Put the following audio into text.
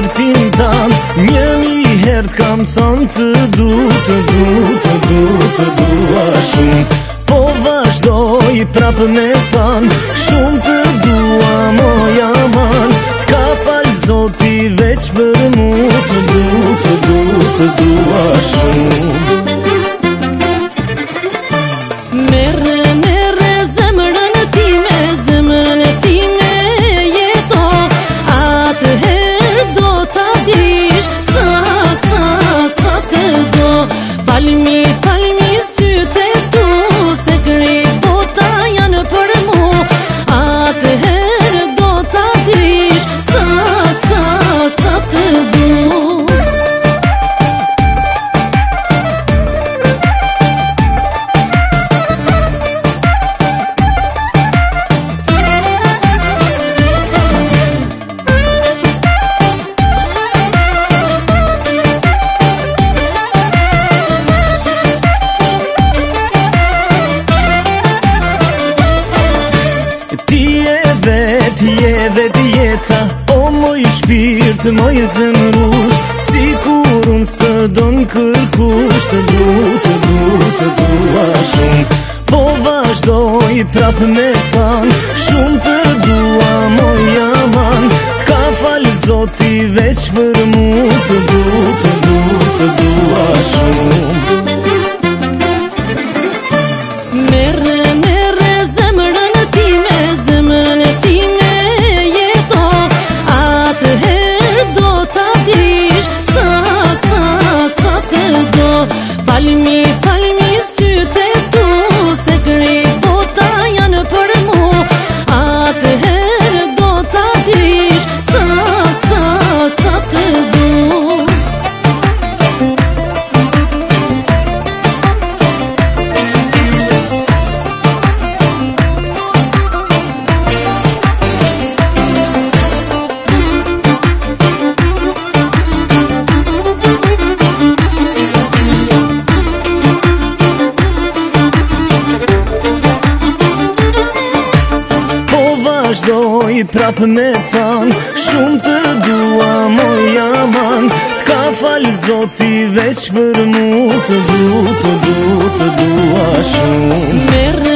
shpirtin tan. 1000 herë t'kam thonë të dua shumë. Po vazhdoj prapë me than, shumë të dua moja man. T'ka fal Zoti veç për mu, të dua shumë. Merre zemrën time jeto, atëherë do t'a dish sa të do. Falmi syte tu, se krejt bota janë për mu, atëherë do t'a dish sa të do. Ti je vet jeta, o moj shpirt, moj zemrush. Si kur unë s'të don kërkush, të dua shumë. Po vazhdoj prapë me than, shumë të dua moja man. T'ka fal Zoti veç për mu, të dua shumë. Merre zemrën time jeto, atëherë do t'a dish sa të do. Falmi syte tu, se krejt bota janë për mu, atëherë do t'a dish sa të do. Vazhdoj prapë me than, shumë të dua moja man. T'ka fal Zoti veç për mu, të dua shumë.